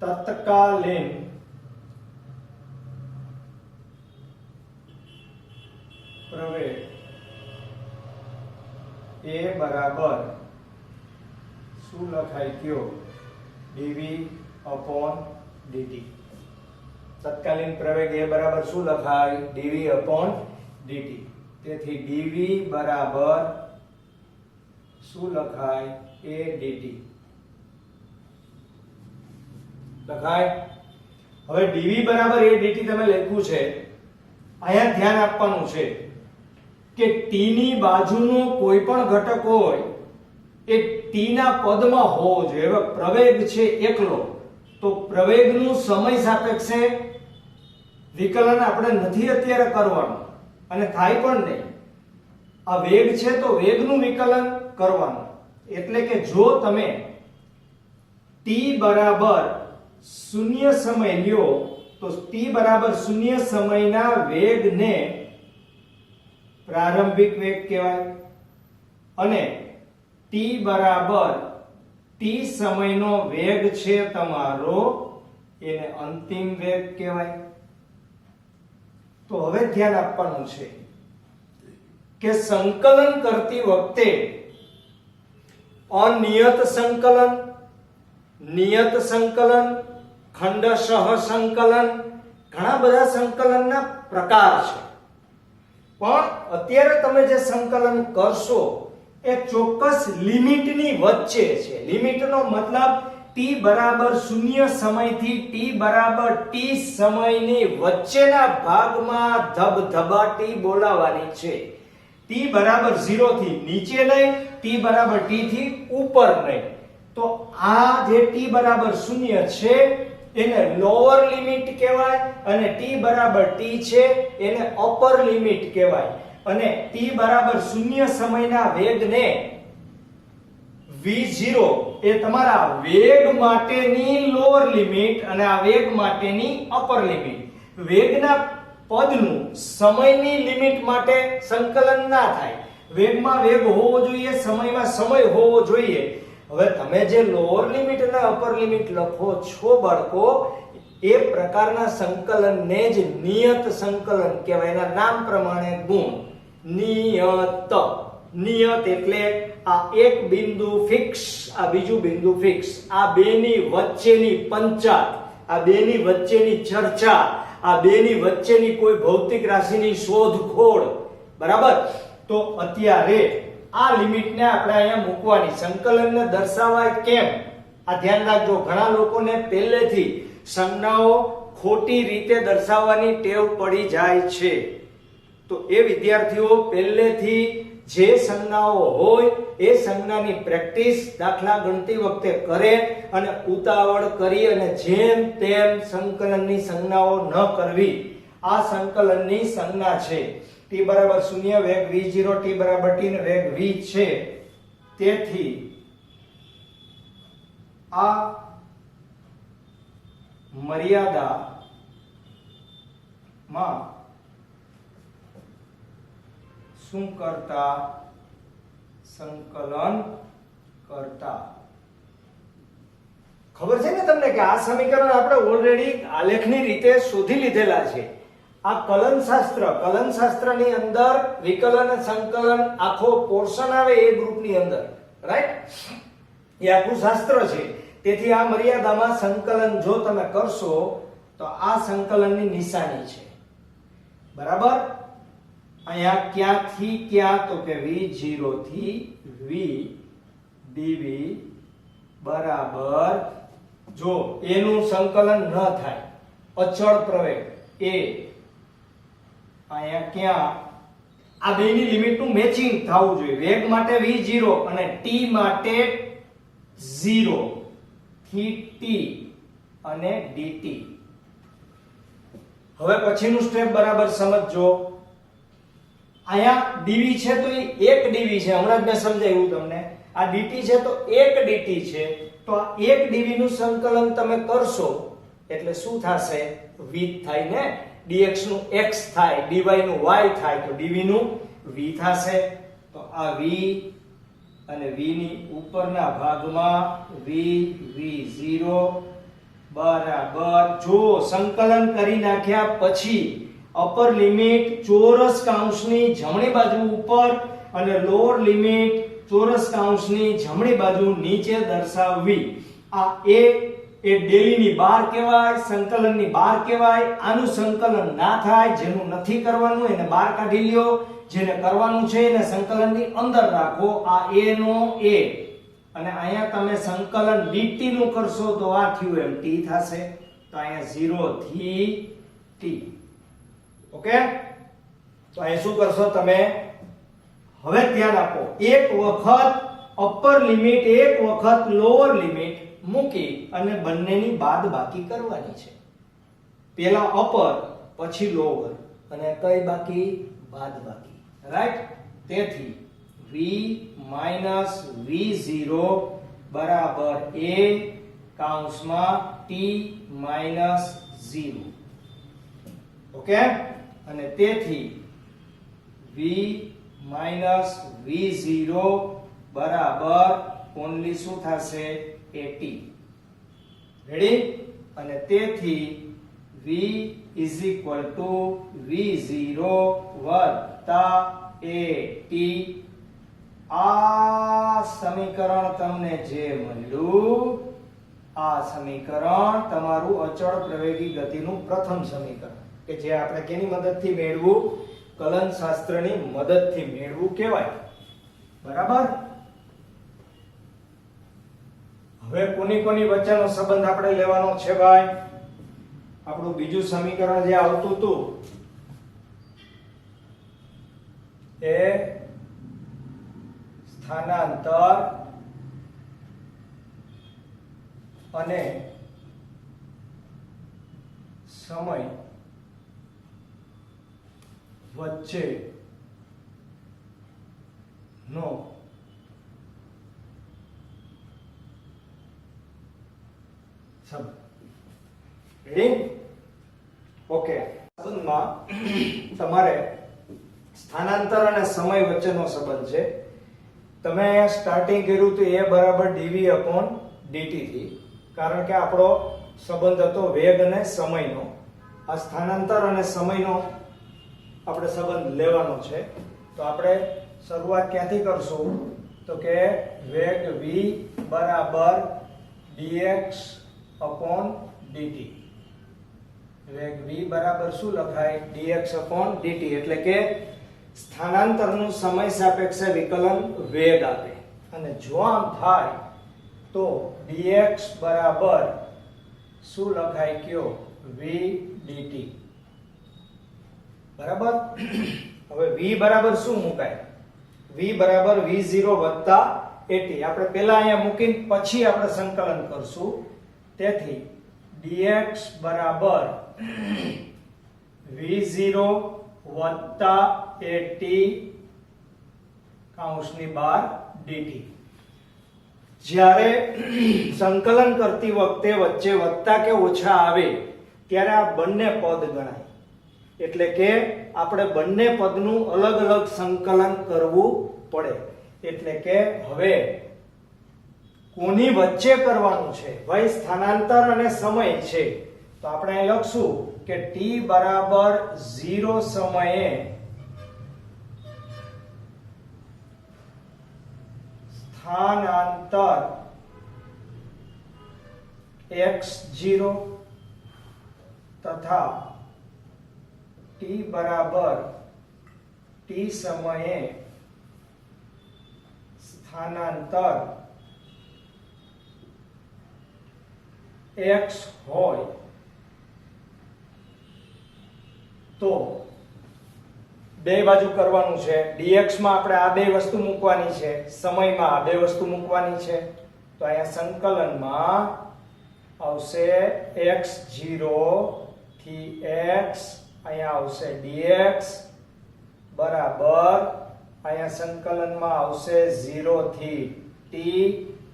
તત્કાલીન પ્રવેગ એ બરાબર શું લખાય કયો? dv/dt. તત્કાલીન પ્રવેગ એ બરાબર શું લખાય? dv/dt. તેથી dv બરાબર શું લખાય? a dt લખાય. હવે dv બરાબર a dt તમે લખ્યું છે, અહીંયા ધ્યાન આપવાનું છે કે t ની બાજુનો કોઈ પણ ઘટક હોય એ t ના પદમાં હોવો જોઈએ. હવે પ્રવેગ છે એકલો, તો પ્રવેગનું સમય સાપેક્ષે વિકલન આપણે નથી અત્યારે કરવાનું અને થાય પણ નહીં. આ વેગ છે તો વેગનું વિકલન કરવાનું. એટલે કે જો તમે t બરાબર 0 સમય લ્યો તો t બરાબર 0 સમયના વેગને પ્રારંભિક વેગ કહેવાય, અને t બરાબર t સમયનો વેગ છે તમારો એને અંતિમ વેગ કહેવાય. તો હવે ધ્યાન આપવાનું છે કે સંકલન કરતી વખતે અનિયત સંકલન, નિયત સંકલન, ખંડશઃ સંકલન, ઘણા બધા સંકલનના પ્રકાર છે. પણ અત્યારે તમે જે સંકલન કરશો એ ચોક્કસ લિમિટની વચ્ચે છે. લિમિટનો મતલબ t બરાબર 0 સમયથી t બરાબર t સમયની વચ્ચેના ભાગમાં ધબધબાટી બોલાવવાની છે. t બરાબર 0 થી નીચે નહીં, t બરાબર t થી ઉપર નહીં. તો આ જે t બરાબર 0 છે એને લોઅર લિમિટ કહેવાય, અને t બરાબર t છે એને અપર લિમિટ કહેવાય. અને t બરાબર 0 સમયના વેગને v0 એ તમારા વેગ માટેની લોઅર લિમિટ અને આ વેગ માટેની અપર લિમિટ. વેગના પદનું સમયની લિમિટ માટે સંકલન ના થાય. વેગમાં વેગ હોવો જોઈએ, સમયમાં સમય હોવો જોઈએ. હવે તમે જે લોઅર લિમિટ અને અપર લિમિટ લખો છો બાળકો, એ પ્રકારના સંકલનને જ નિયત સંકલન કહેવાય. એના નામ પ્રમાણે ગુણ નિયત. નિયત એટલે આ એક બિંદુ ફિક્સ, આ બીજું બિંદુ ફિક્સ, આ બેની વચ્ચેની પંચાત, આ બેની વચ્ચેની ચર્ચા, આ બેની વચ્ચેની કોઈ ભૌતિક રાશિની શોધખોળ, બરાબર? તો અત્યારે આ લિમિટને આપણે અહીંયા મૂકવાની, સંકલનને દર્શાવાય કેમ આ ધ્યાન રાખજો. ઘણા લોકોને પહેલેથી સંજ્ઞાઓ ખોટી રીતે દર્શાવવાની ટેવ પડી જાય છે. તો એ વિદ્યાર્થીઓ પહેલેથી જે સંજ્ઞાઓ હોય એ સંજ્ઞાની પ્રેક્ટિસ દાખલા ગણતી વખતે કરે અને ઉતાવળ કરી અને જેમ તેમ સંકલનની સંજ્ઞાઓ ન કરવી. આ સંકલનની સંજ્ઞા છે. t બરાબર 0 વેગ v0, t બરાબર t ને વેગ v છે. તેથી આ મર્યાદામાં શું કરતા? સંકલન કરતા. ખબર છે ને તમને કે આ સમીકરણ આપણે ઓલરેડી આલેખની રીતે શોધી લીધેલા છે. આ કલનશાસ્ત્રની અંદર વિકલન અને સંકલન આખો પોર્શન આવે એ ગ્રુપની અંદર, રાઈટ? એ આખું શાસ્ત્ર છે. તેથી આ મર્યાદામાં સંકલન જો તમે કરશો તો આ સંકલનની નિશાની છે, બરાબર? અહીંયા ક્યાંથી ક્યાં? તો કે v0 થી v dv બરાબર, જો એનું સંકલન ન થાય, અચળ પ્રવેગ એ અહીંયા ક્યાં? આ બેની લિમિટનું મેચિંગ થવું જોઈએ. વેગ માટે v0 અને t માટે 0 થી t અને dt. હવે પછીનું સ્ટેપ બરાબર સમજજો. અહીંયા dv છે તો એ 1 dv છે, હમણાં જ મેં સમજાવ્યું તમને. આ dt છે તો 1 dt છે. તો આ 1 dv નું સંકલન તમે કરશો એટલે શું થશે? v થાય ને, dx નું x થાય, dy નું y થાય, તો dv નું v થશે. તો આ v અને v ની ઉપરના ભાગમાં v0 બરાબર, જો સંકલન કરી નાખ્યા પછી અપર લિમિટ ચોરસ કૌંસની જમણી બાજુ ઉપર અને લોઅર લિમિટ ચોરસ કૌંસની જમણી બાજુ નીચે દર્શાવવી. આ એ ડેલીની બહાર કહેવાય, સંકલનની બહાર કહેવાય. આનું સંકલન ના થાય, જેનું નથી કરવાનું એને બહાર કાઢી લ્યો, જેને કરવાનું છે એને સંકલનની અંદર રાખો. આ a નો a અને અહીંયા તમે સંકલન dt નું કરશો તો આ થયું એમ t થશે. તો અહીંયા 0 થી t. ઓકે? તો અહીં શું કરશો તમે? હવે ધ્યાન આપો. એક વખત અપર લિમિટ, એક વખત લોઅર લિમિટ મૂકી અને બંનેની બાદબાકી કરવાની છે. પહેલા અપર પછી લોઅર અને કઈ બાકી? બાદબાકી, રાઈટ? તેથી v v0 બરાબર a કૌંસમાં t 0. ઓકે? અને તેથી v v0 બરાબર ઓન્લી શું થશે? at. રેડી? અને તેથી v v0 વત્તા at. આ સમીકરણ તમને જે મળ્યું, આ સમીકરણ તમારું અચળ પ્રવેગી ગતિનું પ્રથમ સમીકરણ, કે જે આપણે કેની મદદથી મેળવું? કલનશાસ્ત્રની મદદથી મેળવું કહેવાય, બરાબર? હવે કોની વચ્ચેનો સંબંધ આપણે લેવાનો છે ભાઈ? આપણું બીજું સમીકરણ જે આવતું હતું એ સ્થાનાંતર અને સમય વચ્ચે નો સંબંધ. રેડી? ઓકે. સંબંધમાં તમારે સ્થાનાંતર અને સમય વચ્ચેનો સંબંધ છે. તમે સ્ટાર્ટિંગ કર્યું તો a બરાબર dv upon dt થી, કારણ કે આપણો સંબંધ હતો વેગ અને સમયનો. આ સ્થાનાંતર અને સમયનો આપણે સંબંધ લેવાનો છે. તો આપણે શરૂઆત ક્યાંથી કરશું? તો કે વેગ v બરાબર dx upon dt. વેગ v બરાબર શું લખાય dx dt એટલે કે સ્થાનાંતરનું સમય સાપેક્ષે વિકલન વેગ આપે અને જો આમ થાય તો dx બરાબર શું લખાય કયો v dt બરાબર હવે v બરાબર શું મુકાય v બરાબર v0 વત્તા at આપણે પહેલા અહીંયા મૂકીને પછી આપણે સંકલન કરશું તેથી dx બરાબર v0 વત્તા at કૌંસની બહાર dt જ્યારે સંકલન કરતી વખતે વચ્ચે વત્તા કે ઓછા આવે ત્યારે આ બંને પદ ગણાય એટલે કે આપણે બંને પદનું અલગ અલગ સંકલન કરવું પડે એટલે કે હવે કોની વચ્ચે કરવાનું છે ભાઈ સ્થાનાંતર અને સમય છે તો આપણે અહીં લખશું કે t બરાબર 0 સમયે સ્થાનાંતર x0 તથા t બરાબર t સમયે સ્થાનાંતર x હોય તો બે બાજુ કરવાનું છે dx માં આપણે આ બે વસ્તુ મૂકવાની છે સમયમાં આ બે વસ્તુ મૂકવાની છે તો અહીંયા સંકલનમાં આવશે x0 થી x અહીંયા આવશે dx બરાબર અહીંયા સંકલનમાં આવશે 0 થી t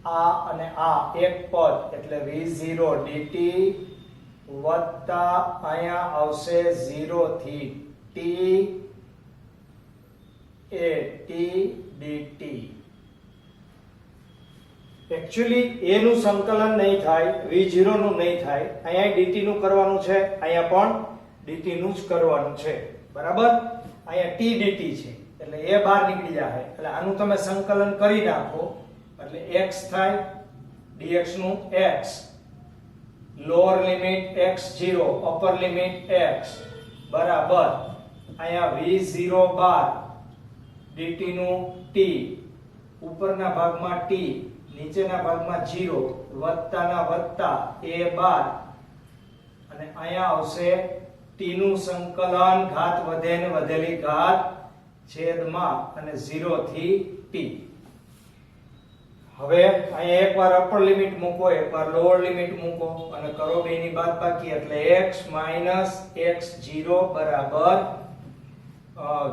આ અને આ એક પદ એટલે v0 dt વત્તા અહીંયા આવશે 0 થી t at dt actually a નું સંકલન નહીં થાય v0 નું નહીં થાય અહીંયા dt નું કરવાનું છે અહીંયા પણ dt નું જ કરવાનું છે બરાબર અહીંયા t dt છે એટલે a બહાર નીકળી જાય એટલે આનું તમે સંકલન કરી નાખો એટલે x થાય dx નું x lower limit x0 upper limit x બરાબર અહીંયા v0 બાર dt નું t ઉપરના ભાગમાં t નીચેના ભાગમાં 0 વત્તાના વત્તા a બાર અને અહીંયા આવશે t નું સંકલન ઘાત વધે ને વધેલી ઘાત છેદમાં અને 0 થી t હવે અહીંયા એકવાર અપર લિમિટ મૂકો એકવાર લોઅર લિમિટ મૂકો અને કરો બેની બાદબાકી એટલે x x0 બરાબર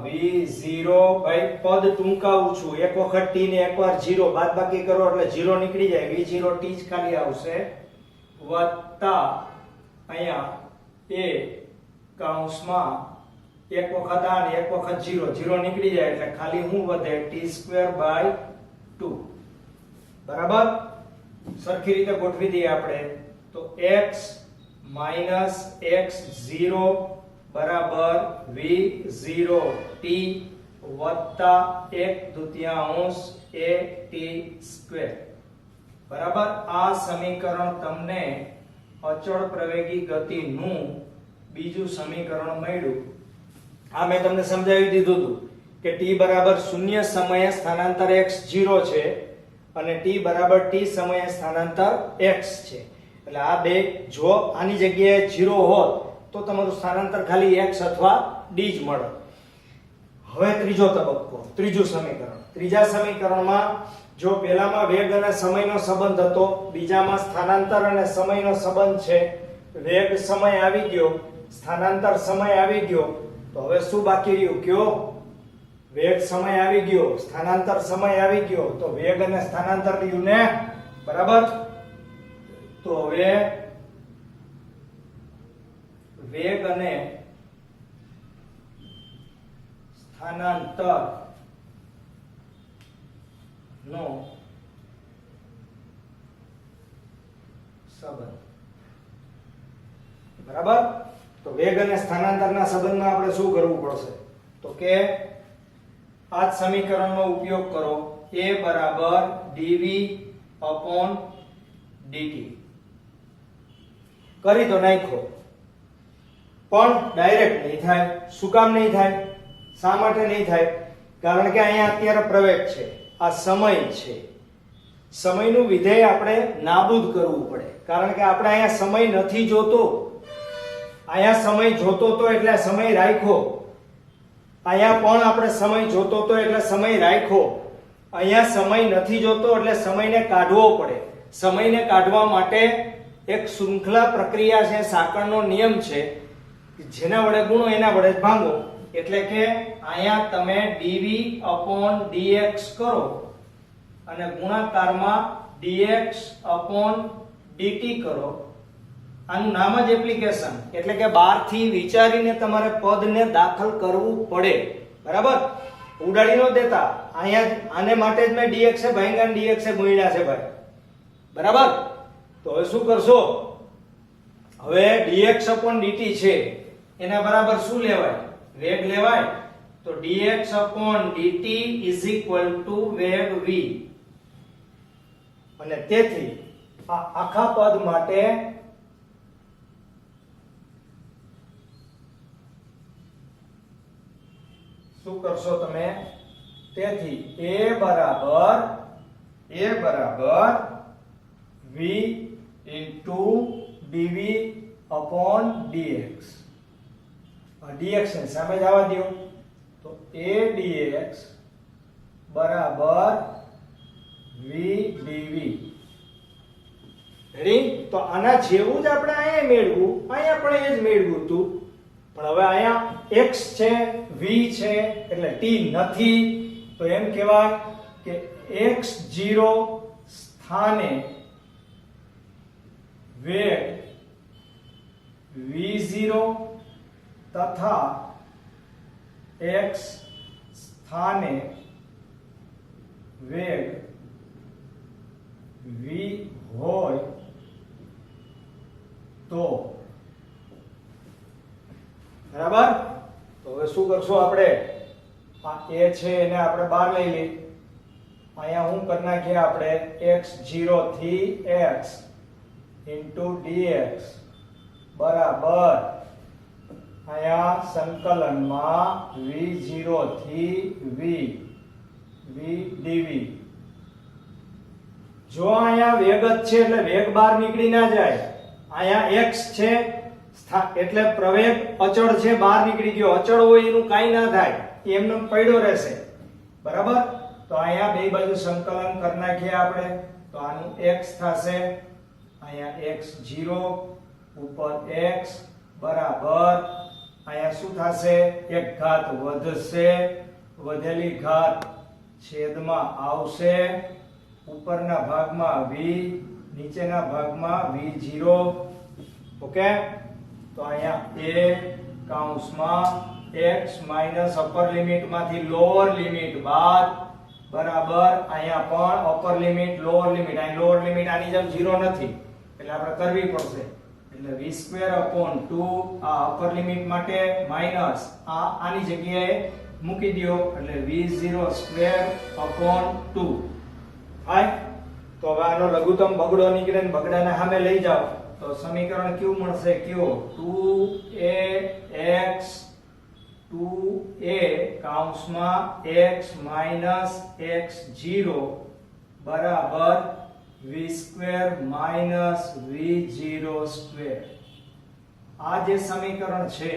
v0 ભાઈ પદ ટૂંકાવું છું એક વખત t ને એકવાર 0 બાદબાકી કરો એટલે 0 નીકળી જાય v0 t જ ખાલી આવશે વત્તા અહીંયા a કૌંસમાં એક વખત આ ને એક વખત 0 0 નીકળી જાય એટલે ખાલી શું વધે t2/2 બરાબર સરખી રીતે ગોઠવી દઈએ આપણે તો x x0 બરાબર v0 t વત્તા 1/2 at² બરાબર આ સમીકરણ તમને અચળ પ્રવેગી ગતિનું બીજું સમીકરણ મળ્યું આ મેં તમને સમજાવી દીધું હતું કે t બરાબર 0 સમયે સ્થાનાંતર x0 છે અને t બરાબર t સમયે સ્થાનાંતર x છે એટલે આ બે જો આની જગ્યાએ 0 હોત તો તમારું સ્થાનાંતર ખાલી x અથવા d જ મળે હવે ત્રીજો તબક્કો ત્રીજું સમીકરણ ત્રીજા સમીકરણમાં જો પહેલામાં વેગ અને સમયનો સંબંધ હતો બીજામાં સ્થાનાંતર અને સમયનો સંબંધ છે વેગ સમય આવી ગયો સ્થાનાંતર સમય આવી ગયો તો હવે શું બાકી રહ્યું કયો વેગ સમય આવી ગયો સ્થાનાંતર સમય આવી ગયો તો વેગ અને સ્થાનાંતર રહ્યું ને બરાબર તો હવે વેગ અને સ્થાનાંતર નો સંબંધ બરાબર તો વેગ અને સ્થાનાંતરના સંબંધમાં આપણે શું કરવું પડશે તો કે આ સમીકરણનો ઉપયોગ કરો a બરાબર dv/dt કરી તો નાખો પણ ડાયરેક્ટ નહીં થાય. શું કામ નહીં થાય? શા માટે નહીં થાય? કારણ કે અહીંયા અત્યારે પ્રવેગ છે, આ સમય છે. સમયનું વિધેય આપણે નાબૂદ કરવું પડે, કારણ કે આપણે અહીંયા સમય નથી જોતો. અહીંયા સમય જોતો તો એટલે સમય રાખ્યો. અહીંયા પણ આપણે સમય જોતો તો એટલે સમય રાખ્યો. અહીંયા સમય નથી જોતો એટલે સમયને કાઢવો પડે. સમયને કાઢવા માટે એક શૃંખલા પ્રક્રિયા છે, સાંકળનો નિયમ છે, જેના વડે ગુણો એના વડે જ ભાંગો. એટલે કે અહીંયા તમે dv/dx કરો અને ગુણાકારમાં dx/dt કરો. આનું નામ જ એપ્લિકેશન. એટલે કે બહારથી વિચારીને તમારે પદને દાખલ કરવું પડે. બરાબર? ઉડાડી ન દેતા. અહીંયા આને માટે જ મેં dx એ ભાંગ્યા dx એ ગુણ્યા છે ભાઈ. બરાબર? તો હવે શું કરશો? હવે dx/dt છે એના બરાબર શું લેવાય? વેગ લેવાય. તો dx/dt વેગ v. અને તેથી આ આખા પદ માટે શું કરશો તમે? તેથી a બરાબર v dv/dx. dx ને સામે જ આવવા દો. તો a dx બરાબર v dv. રેડી? તો આના જેવું જ આપણે અહીંયા મેળવું, અહીંયા પણ એ જ મેળવ્યું હતું. પણ હવે અહીંયા x છે, v છે, એટલે t નથી. તો એમ કહેવાય કે x0 સ્થાને વેગ v0 તથા x સ્થાને વેગ v હોય તો. બરાબર? તો હવે શું કરશું આપણે? આ a છે એને આપણે બહાર લઈ લઈએ. અહીંયા હું કરી નાખીએ આપણે x0 થી x dx બરાબર અહીંયા સંકલનમાં v0 થી v dv. જો અહીંયા વેગ જ છે એટલે વેગ બહાર નીકળી ના જાય. અહીંયા x છે એટલે પ્રવેગ અચળ છે, બહાર નીકળી ગયો. અચળ હોય એનું કાઈ ના થાય, એમને પડ્યો રહેશે. બરાબર? તો અહીંયા બે બાજુ સંકલન કરી નાખીએ આપણે. તો આનું x થશે, અહીંયા x0 ઉપર x બરાબર અહીંયા શું થશે? એક ઘાત વધશે, વધેલી ઘાત છેદમાં આવશે. ઉપરના ભાગમાં v, નીચેના ભાગમાં v0. ઓકે? તો અહીંયા a કૌંસમાં x માઈનસ અપર લિમિટ માંથી લોઅર લિમિટ બાદ બરાબર અહીંયા પણ અપર લિમિટ લોઅર લિમિટ. અહીં લોઅર લિમિટ આની જેમ 0 નથી એટલે આપણે કરવી પડશે. એટલે v²/2 આ અપર લિમિટ માટે માઈનસ આની જગ્યાએ મૂકી દો એટલે v02/2. હાય? તો હવે આનો લઘુત્તમ બગડો નીકળે ને બગડાને સામે લઈ જાઓ તો સમીકરણ કેવું મળશે? કયો? 2a કૌંસમાં x માઈનસ x0 બરાબર v² માઈનસ v02. આ જે સમીકરણ છે,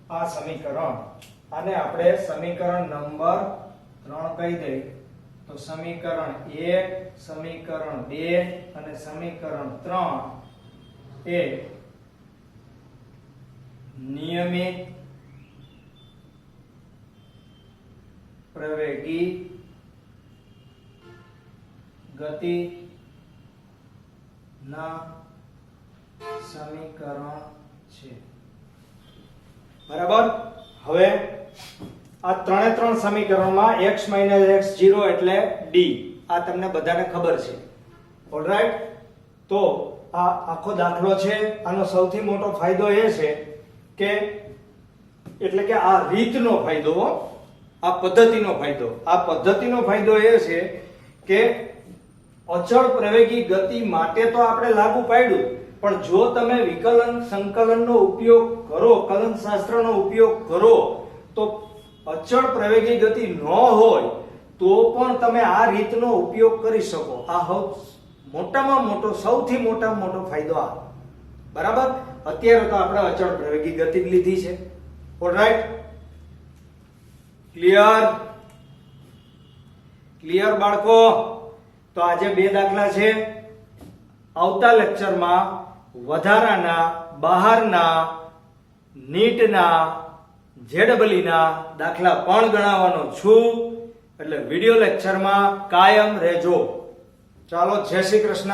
આ સમીકરણ, આને આપણે સમીકરણ નંબર 3 કહી દઈએ. તો સમીકરણ 1, સમીકરણ 2 અને સમીકરણ 3 એ નિયમિત પ્રવેગી ગતિ ના સમીકરણ છે. બરાબર? હવે આ ત્રણે ત્રણ સમીકરણમાં x x0 એટલે d. આ તમને બધાને ખબર છે. ઓલરાઈટ? તો આ આખો દાખલો છે, આનો સૌથી મોટો ફાયદો એ છે કે એટલે કે આ રીતનો ફાયદો, આ પદ્ધતિનો ફાયદો, આ પદ્ધતિનો ફાયદો એ છે કે અચળ પ્રવેગી ગતિ માટે તો આપણે લાગુ પાડ્યું, પણ જો તમે વિકલન સંકલનનો ઉપયોગ કરો, કલન શાસ્ત્રનો ઉપયોગ કરો, તો અચળ પ્રવેગી ગતિ ન હોય તો પણ તમે આ રીતનો ઉપયોગ કરી શકો. આ મોટામાં મોટો, સૌથી મોટામાં મોટો ફાયદો આ. બરાબર? અત્યારે તો આપણે અચળ પ્રવેગી ગતિ જ લીધી છે. ઓલરાઈટ, ક્લિયર બાળકો? તો આજે 2 દાખલા છે. આવતા લેક્ચરમાં વધારાના, બહારના, નીટના, જેડબલી ના દાખલા પણ ગણાવવાનો છું. એટલે વિડિયો લેક્ચરમાં કાયમ રહેજો. ચાલો, જય શ્રી કૃષ્ણ.